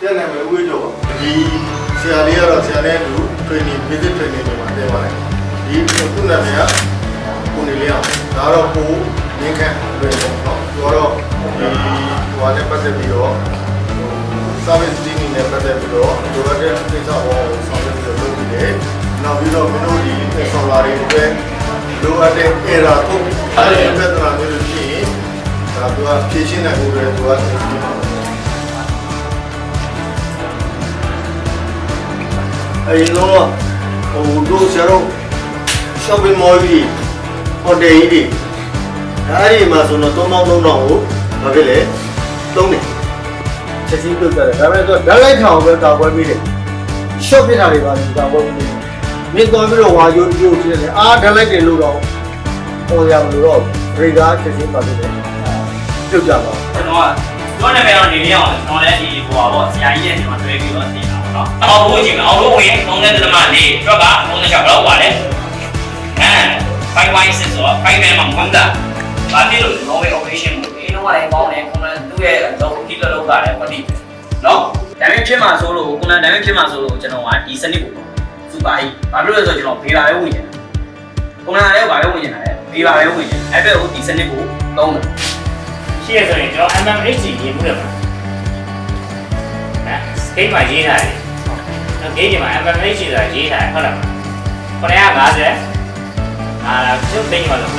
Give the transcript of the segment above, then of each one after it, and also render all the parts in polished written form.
ကျန်နေမယ်ဦးကျော်ဒီဆရာလေးကတော့ဆရာနဲ့တူ training visit training တွေမှာတင်ပါတယ်ဒီခုနကကိုနေလေးအောင်ဒါတော့ကိုရင်းခန့်လွယ်ပေါ့နော်သူကတော့ဒီဟိုနဲ့ပတ်သက်ပြီးတော့ service team နဲ့ပတ်သက်ပြီးတော့လိုအပ်တဲ့ကိစ္စပေါ်ဆောင်ရွက်ပြီးတော့လုပ်ပြီးတယ်နောက်ပြီးတော့မင်းတို့ဒီ solar တွေအတွက်လိုအပ်တဲ့ error ထုတ်အဲဒီပြဿနာမျိုးတွေဖြစ်ရင်ဒါသူကဖြေရှင်းနိုင်ဖို့အတွက်သူကသင်ပေးပါအဲဒီတော့ဟိုတို့ဆရာတို့ shopping mall ကြီး hotel ကြီးတွေအဲဒီမှာဆိုတော့3000ကိုဘာဖြစ်လဲသုံးတယ်ချက်ချင်းပြုတ်ကြတယ်ဒါပေမဲ့သူကဓာတ်လိုက်ထောင်ပဲတာပွဲပြီးတယ် short ဖြစ်တာတွေပါနေတာပွဲပြီးတယ်မင်းသွားပြီးတော့ဝါယိုပြုတ်ကြည့်တယ်အာဓာတ်လိုက်တယ်လို့တော့ပေါ်ရမလို့တော့ရေကားချက်ချင်းပါပြီးတယ်ပြုတ်ကြပါကျွန်တော်ကတော့နာမည်တော့နေရအောင်ကျွန်တော်လည်းဒီဟိုပါပေါ့ဆရာကြီးရဲ့ဒီမှာတွဲပြီးတော့တင်တာပေါ့နော်အောက်လို့ချင်းအောက်လို့ဝင်3.4တွက်က3.6လောက်ပါလေ5.6ဆိုတော့5ပဲမှာမဟုတ်တာဘာဖြစ်လို့ Norway operation ကိုအင်းတော့လည်းပေါင်းတယ်ခုနကသူ့ရဲ့တော့ဒီလိုလုပ်တာလည်းမသိဘူးနော်ဒါပေမဲ့ဖြစ်မှာဆိုလို့ခုနကဒါပေမဲ့ဖြစ်မှာဆိုလို့ကျွန်တော်ကဒီစနစ်ကိုစူပါဟိဘာဖြစ်လို့လဲဆိုတော့ကျွန်တော်ဘေးလာပဲဝင်နေတာခုနကလည်းဘာပဲဝင်နေတာလဲဘေးလာပဲဝင်နေအဲ့အတွက်ဒီစနစ်ကိုသုံးတယ်ရှိရဆိုရင်ကျွန်တော် MMHC ရေးမှုတယ်ပါစကိတ်မှာရေးထားတယ်နော်ဂိတ်ဒီမှာ MMHC ဆိုတာရေးထားတယ်ဟုတ်လား950ကျုပ်သိနေပါလို့944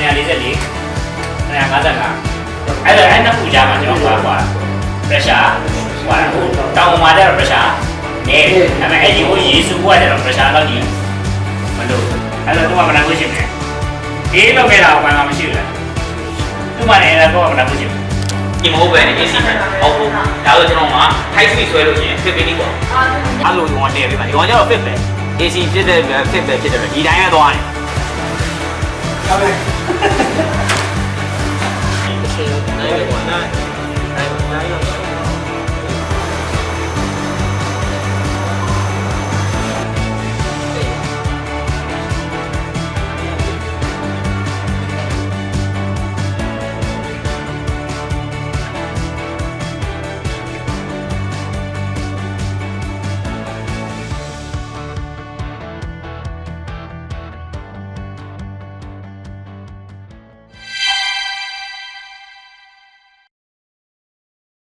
955အဲ့ဒါအဲ့နှစ်ခုကြားမှာကျွန်တော်ပါ pressure ဟိုတောင်မှာတဲ့ pressure နေတယ်အဲ့မဲ့အဲ့ဒီကိုရေးစုဖို့တဲ့ pressure တော့ဒီမလို့အဲ့တော့တော့မနာဘူးရှိတယ်ဒီလိုပဲတော့ဘာမှမရှိဘူးလားသူ့မှာလည်းအဲ့တော့မနာဘူးရှိဘူးဒီမဟုတ်ပဲနဲ့ AC အောက်လို့ဒါဆိုကျွန်တော်က high speed ဆွဲလို့ရှိရင် fit ပေးနေပေါ့အဲ့လိုရောတည့်ပေးပါဒီကောင်ကျတော့ fit ပဲ AC ဖြစ်တဲ့ fit ပဲဖြစ်တယ်ဒီတိုင်းပဲသွားတယ်ဟုတ်ပြီ